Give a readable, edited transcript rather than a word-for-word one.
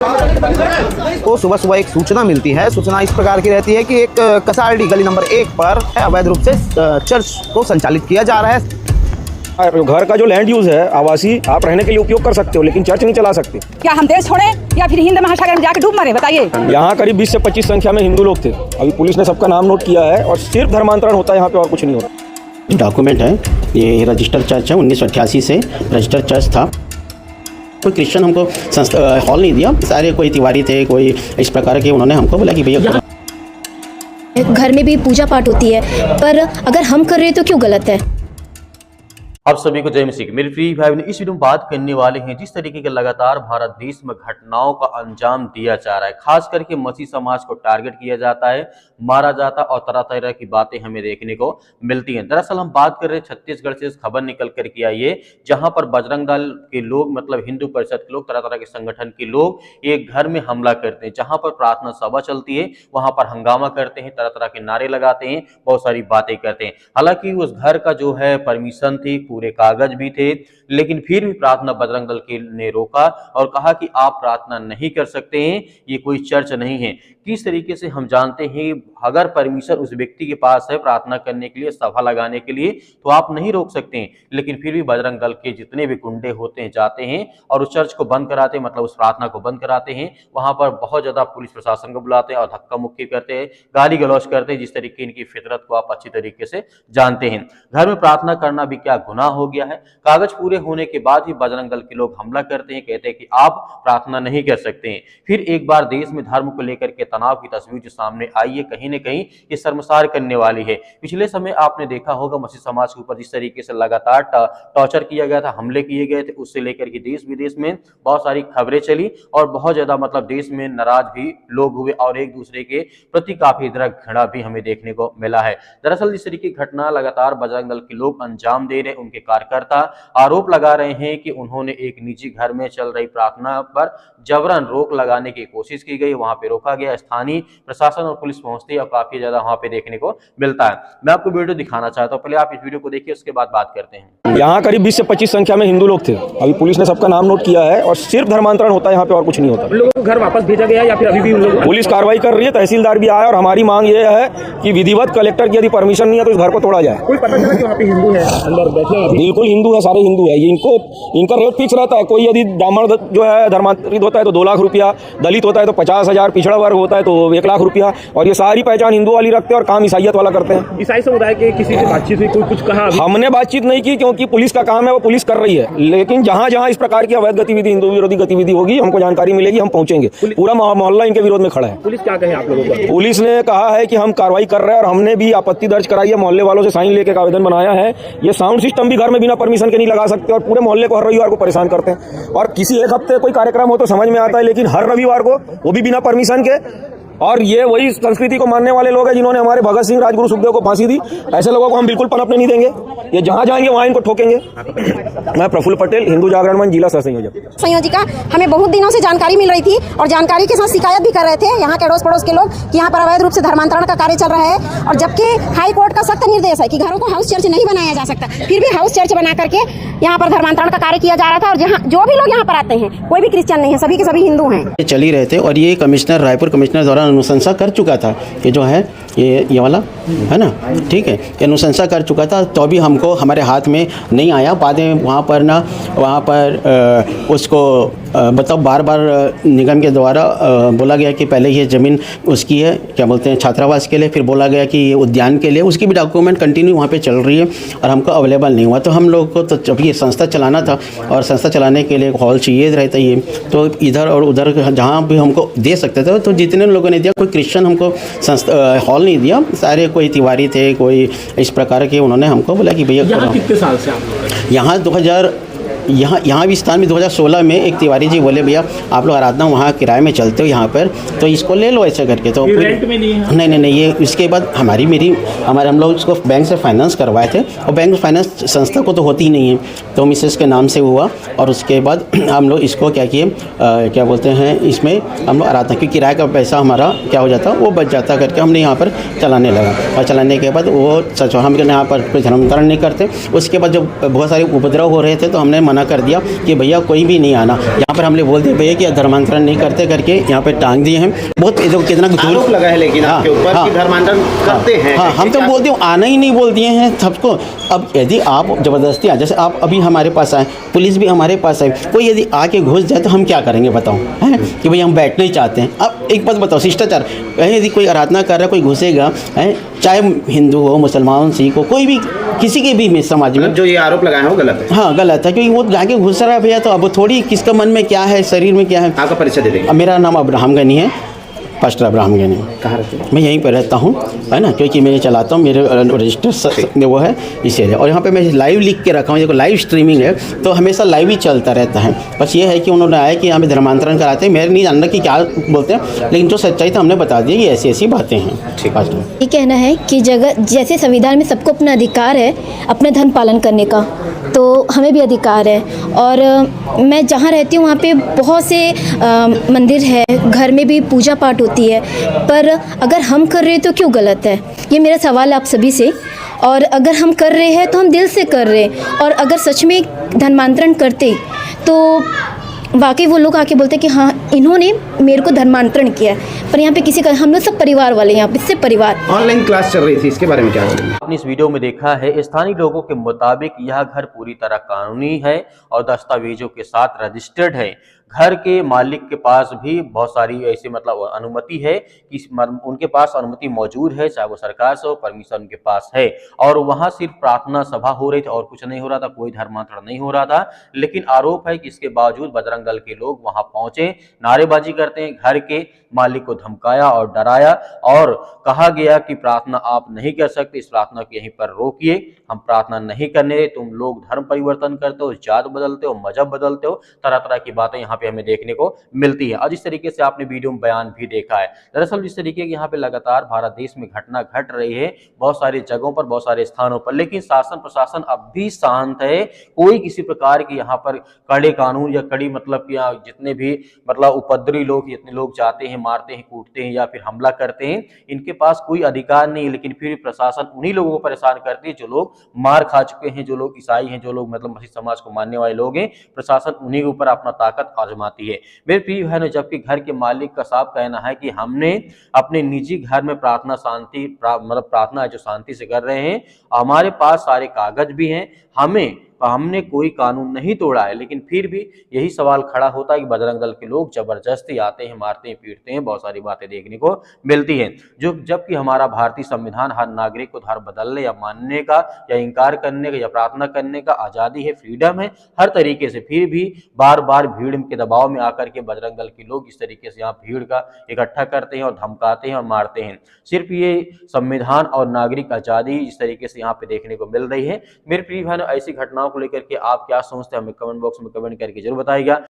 तो सुबह सुबह एक सूचना मिलती है। सूचना इस प्रकार की रहती है कि एक कसारडी गली नंबर 1 पर अवैध रूप से चर्च को संचालित किया जा रहा है। घर का जो लैंड यूज है आवासीय, आप रहने के लिए उपयोग कर सकते हो, लेकिन चर्च नहीं चला सकते। क्या हम देश छोड़े या फिर हिंद महासागर में जाकर डूब मरे? बताइए। यहाँ करीब 20 से 25 संख्या में हिंदू लोग थे। अभी पुलिस ने सबका नाम नोट किया है और सिर्फ धर्मांतरण होता है यहाँ पे और कुछ नहीं होता। डॉक्यूमेंट है, ये रजिस्टर्ड चर्च है, 1988 से रजिस्टर्ड चर्च था। कोई क्रिश्चियन हमको हॉल नहीं दिया, सारे कोई तिवारी थे, कोई इस प्रकार के। उन्होंने हमको बोला कि भैया घर में भी पूजा पाठ होती है, पर अगर हम कर रहे हैं तो क्यों गलत है? आप सभी को जय मसीह। मेरे प्रिय भाई बहन, इस वीडियो में बात करने वाले हैं जिस तरीके के लगातार भारत देश में घटनाओं का अंजाम दिया जा रहा है, खास करके मसीह समाज को टारगेट किया जाता है, मारा जाता है और तरह तरह की बातें हमें देखने को मिलती हैं। दरअसल हम बात कर रहे हैं छत्तीसगढ़ से खबर निकल कर के आई है, जहां पर बजरंग दल के लोग, मतलब हिंदू परिषद के लोग, तरह तरह के संगठन के लोग एक घर में हमला करते हैं, जहां पर प्रार्थना सभा चलती है, वहां पर हंगामा करते हैं, तरह तरह के नारे लगाते हैं, बहुत सारी बातें करते हैं। हालांकि उस घर का जो है परमिशन थी, पूरे कागज भी थे, लेकिन फिर भी प्रार्थना बजरंग दल के ने रोका और कहा कि आप प्रार्थना नहीं कर सकते हैं, ये कोई चर्च नहीं है। किस तरीके से हम जानते हैं, अगर परमिशन उस व्यक्ति के पास है प्रार्थना करने के लिए, सभा लगाने के लिए, तो आप नहीं रोक सकते हैं। लेकिन फिर भी बजरंग दल के जितने भी गुंडे होते हैं जाते हैं और उस चर्च को बंद कराते हैं, मतलब उस प्रार्थना को बंद कराते हैं। वहां पर बहुत ज्यादा पुलिस प्रशासन को बुलाते हैं और धक्का मुक्की करते हैं, गाली गलौज करते हैं, जिस तरीके इनकी फितरत को आप अच्छी तरीके से जानते हैं। घर में प्रार्थना करना भी क्या गुनाह हो गया है? कागज पूरे होने के बाद ही बजरंग दल के लोग हमला करते हैं, कहते हैं कि आप प्रार्थना नहीं कर सकते हैं। फिर एक बार देश में धर्म को लेकर के तनाव की तस्वीर जो सामने आई है, कहीं न कहीं ये शर्मसार करने वाली है। पिछले समय आपने देखा होगा मसीह समाज के ऊपर जिस तरीके से लगातार टॉर्चर किया गया था, हमले किए गए थे, उससे लेकर के देश विदेश में बहुत सारी खबरें चली और बहुत ज्यादा मतलब देश में नाराज भी लोग हुए और एक दूसरे के प्रति काफी घृणा भी हमें देखने को मिला है। दरअसल इस तरीके की घटना लगातार बजरंग दल के लोग अंजाम दे रहे हैं। उनके कार्यकर्ता आरोप लगा रहे हैं कि उन्होंने एक निजी घर में चल रही प्रार्थना पर जबरन रोक लगाने की कोशिश की गई, वहां पे रोका गया। स्थानीय प्रशासन और पुलिस पहुंचती है और काफी ज्यादा वहां पे देखने को मिलता है। मैं आपको वीडियो दिखाना चाहता हूं, पहले आप इस वीडियो को देखिए, उसके बाद बात करते हैं। यहाँ करीब 20 से 25 संख्या में हिंदू लोग थे। अभी पुलिस ने सबका नाम नोट किया है और सिर्फ धर्मांतरण होता है यहाँ पे और कुछ नहीं होता। लोगों को घर वापस भेजा गया या फिर अभी भी उन लोगों? पुलिस कार्रवाई कर रही है, तहसीलदार भी आया और हमारी मांग ये है कि विधिवत कलेक्टर की यदि परमिशन नहीं है तो इस घर को तोड़ा जाए। कोई पता चला कि वहाँ पे हिंदू है अंदर बैठे? बिल्कुल हिंदू है, सारे हिंदू है। इनका रेट फिक्स रहता है। कोई यदि ब्राह्मण जो है धर्मांतरित होता है तो 2 लाख रुपया, दलित होता है तो 50,000, पिछड़ा वर्ग होता है तो 1 लाख रुपया, और ये सारी पहचान हिंदू वाली रखते हैं और काम ईसाइयत वाला करते हैं। ईसाई समुदाय के किसी से बातचीत हुई, कोई कुछ कहा? हमने बातचीत नहीं की, क्योंकि पुलिस का काम है, वो पुलिस कर रही है। लेकिन जहां जहां इस प्रकार की अवैध गतिविधि, हिंदू विरोधी गतिविधि होगी, हमको जानकारी मिलेगी, हम पहुंचेंगे। पूरा मोहल्ला इनके विरोध में खड़ा है। पुलिस क्या कहे आप लोगों को? पुलिस ने कहा है कि हम कार्रवाई कर रहे हैं और हमने भी आपत्ति दर्ज कराई है, मोहल्ले वालों से साइन लेके आवेदन बनाया है। ये साउंड सिस्टम भी घर में बिना परमिशन के नहीं लगा सकते और पूरे मोहल्ले को हर रविवार को परेशान करते हैं। और किसी एक हफ्ते कोई कार्यक्रम हो तो समझ में आता है, लेकिन हर रविवार को, वो भी बिना परमिशन के। और ये वही संस्कृति को मानने वाले लोग हैं जिन्होंने हमारे भगत सिंह, राजगुरु, सुखदेव को फांसी दी। ऐसे लोगों को हम बिल्कुल पनपने नहीं देंगे। ये जहां जाएंगे वहां इनको ठोकेंगे। मैं प्रफुल्ल पटेल, हिंदू जागरण मंच जिला सह संयोजिका। हमें बहुत दिनों से जानकारी मिल रही थी और जानकारी के साथ शिकायत भी कर रहे थे यहाँ के अड़ोस पड़ोस के लोग कि यहाँ पर अवैध रूप से धर्मांतरण का कार्य चल रहा है। और जबकि हाई कोर्ट का सख्त निर्देश है कि घरों को हाउस चर्च नहीं बनाया जा सकता, फिर भी हाउस चर्च बना करके यहाँ पर धर्मांतरण का कार्य किया जा रहा था। और जहाँ जो भी लोग यहाँ पर आते हैं, कोई भी क्रिश्चियन नहीं है, सभी के सभी हिंदू हैं। चल ही रहे थे और ये कमिश्नर, रायपुर कमिश्नर द्वारा अनुशंसा कर चुका था। ये जो है ये वाला है ना, ठीक है, ये अनुशंसा कर चुका था, तो भी हमको हमारे हाथ में नहीं आया। बाद में वहाँ पर उसको मतलब बार बार निगम के द्वारा बोला गया कि पहले ये ज़मीन उसकी है, क्या बोलते हैं, छात्रावास के लिए, फिर बोला गया कि ये उद्यान के लिए। उसकी भी डॉक्यूमेंट कंटिन्यू वहाँ पे चल रही है और हमको अवेलेबल नहीं हुआ। तो हम लोग को तो जब ये संस्था चलाना था और संस्था चलाने के लिए हॉल चाहिए रहता है, तो इधर और उधर जहाँ भी हमको दे सकते थे, तो जितने लोगों ने दिया, कोई क्रिश्चियन हमको हॉल नहीं दिया, सारे कोई तिवारी थे, कोई इस प्रकार के। उन्होंने हमको बोला कि भैया, यहाँ कितने साल से आप लोग? यहाँ भी स्थान में 2016 में एक तिवारी जी बोले, भैया आप लोग आराधना वहाँ किराए में चलते हो यहाँ पर, तो इसको ले लो ऐसे करके। तो रेंट में नहीं है? नहीं, ये इसके बाद हम लोग इसको बैंक से फाइनेंस करवाए थे और बैंक फाइनेंस संस्था को तो होती ही नहीं है, तो मिसेस के नाम से हुआ। और उसके बाद हम लोग इसको क्या किए, क्या बोलते हैं, इसमें हम लोग आराधना की किराए का पैसा हमारा क्या हो जाता, वो बच जाता करके हमने यहाँ पर चलाने लगा। और चलाने के बाद वो सच हम यहाँ पर कोई धर्मांतरण नहीं करते। उसके बाद जब बहुत सारे उपद्रव हो रहे थे तो हमने मना मना कर दिया कि भैया कोई भी नहीं आना। यहाँ पर हमने बोल दिया भैया कि धर्मांतरण नहीं करते करके यहाँ पे टांग दिए हैं। बहुत कितना आरोप लगा है लेकिन आपके ऊपर कि धर्मांतरण करते हैं। हाँ, हम तो बोलते हैं आना ही नहीं बोल दिए हैं सबको। अब यदि आप ज़बरदस्ती जैसे आप अभी हमारे पास आए, पुलिस भी हमारे पास आए, कोई यदि आके घुस जाए तो हम क्या करेंगे बताओ, हैं कि भाई हम बैठना ही चाहते हैं। अब एक बात बताओ, शिष्टाचार यदि कोई आराधना कर रहा है, कोई घुसेगा, है चाहे हिंदू हो, मुसलमान, सिख हो, कोई भी किसी के भी समाज में, जो ये आरोप लगाए हैं वो गलत है। हाँ गलत है, क्योंकि वो जाके घुस रहा है भैया, तो अब थोड़ी किसका मन में क्या है, शरीर में क्या है। आपका परिचय दे देंगे। मेरा नाम अब्राहम गनी है, पास्टर अब्राहम गनी। कहाँ रहते हैं? मैं यहीं पर रहता हूँ, है ना, क्योंकि मैं चलाता हूँ, मेरे रजिस्टर वो है इस एरिया। और यहाँ पे मैं लाइव लिख के रखा हूँ, देखो लाइव स्ट्रीमिंग है तो हमेशा लाइव ही चलता रहता है। बस ये है कि उन्होंने आया कि यहाँ पे धर्मांतरण कराते हैं, मेरे नहीं जानना कि क्या बोलते हैं, लेकिन जो सच्चाई था हमने बता दिया कि ऐसी ऐसी बातें हैं। ठीक है, ये कहना है कि जगह जैसे संविधान में सबको अपना अधिकार है अपना धर्म पालन करने का, तो हमें भी अधिकार है। और मैं जहाँ रहती हूँ वहाँ पे बहुत से मंदिर है, घर में भी पूजा पाठ होती है, पर अगर हम कर रहे हैं तो क्यों गलत है, ये मेरा सवाल है आप सभी से। और अगर हम कर रहे हैं तो हम दिल से कर रहे हैं, और अगर सच में धर्मांतरण करते तो वाकई वो लोग आके बोलते कि हाँ इन्होंने मेरे को धर्मांतरण किया है। पर यहाँ पे किसी का, हम लोग सब परिवार वाले, यहाँ पे सिर्फ परिवार। ऑनलाइन क्लास चल रही थी, इसके बारे में क्या बोलेंगे? आपने इस वीडियो में देखा है, स्थानीय लोगों के मुताबिक यह घर पूरी तरह कानूनी है और दस्तावेजों के साथ रजिस्टर्ड है। घर के मालिक के पास भी बहुत सारी ऐसी मतलब अनुमति है कि उनके पास अनुमति मौजूद है, चाहे वो सरकार से हो, परमिशन उनके पास है। और वहां सिर्फ प्रार्थना सभा हो रही थी और कुछ नहीं हो रहा था, कोई धर्मांतरण नहीं हो रहा था। लेकिन आरोप है कि इसके बावजूद बजरंग दल के लोग वहां पहुंचे, नारेबाजी करते हैं, घर के मालिक को धमकाया और डराया और कहा गया कि प्रार्थना आप नहीं कर सकते, इस प्रार्थना को यहीं पर रोकिए, हम प्रार्थना नहीं करने, तुम लोग धर्म परिवर्तन करते हो, जात बदलते हो, मजहब बदलते हो, तरह तरह की बातें यहाँ पे हमें देखने को मिलती है। और जिस तरीके से आपने वीडियो में बयान भी देखा है, दरअसल जिस तरीके की यहाँ पे लगातार भारत देश में घटना घट रही है, बहुत सारी जगहों पर, बहुत सारे स्थानों पर, लेकिन शासन प्रशासन अब भी शांत है। कोई किसी प्रकार की यहाँ पर कड़े कानून या कड़ी मतलब जितने भी मतलब उपद्रवी लोग, जितने लोग जाते हैं, मारते हैं, कूटते हैं या फिर हमला करते हैं, इनके पास कोई अधिकार नहीं है। लेकिन फिर प्रशासन उन्हीं लोगों को परेशान करती है जो लोग मार खा चुके हैं, जो लोग ईसाई हैं, जो लोग मतलब मसीह समाज को मानने वाले लोग हैं, प्रशासन उन्हीं के ऊपर अपना ताकत आजमाती है। मेरे प्रिय बहनों, जबकि घर के मालिक का साफ कहना है कि हमने अपने निजी घर में प्रार्थना मतलब प्रार्थना जो शांति से कर रहे हैं, हमारे पास सारे कागज भी हैं, हमने कोई कानून नहीं तोड़ा है। लेकिन फिर भी यही सवाल खड़ा होता है कि बजरंग दल के लोग जबरदस्ती आते हैं, मारते हैं, पीटते हैं, बहुत सारी बातें देखने को मिलती हैं। जो जबकि हमारा भारतीय संविधान हर नागरिक को धर्म बदलने या मानने का या इंकार करने का या प्रार्थना करने का आज़ादी है, फ्रीडम है हर तरीके से, फिर भी बार बार भीड़ के दबाव में आकर के बजरंग दल के लोग इस तरीके से यहाँ भीड़ का इकट्ठा करते हैं और धमकाते हैं और मारते हैं। सिर्फ ये संविधान और नागरिक आज़ादी इस तरीके से यहाँ पे देखने को मिल रही है। मेरे प्रिय बहनों, ऐसी घटनाओं को लेकर के आप क्या सोचते हैं, हमें कमेंट बॉक्स में कमेंट करके जरूर बताइएगा।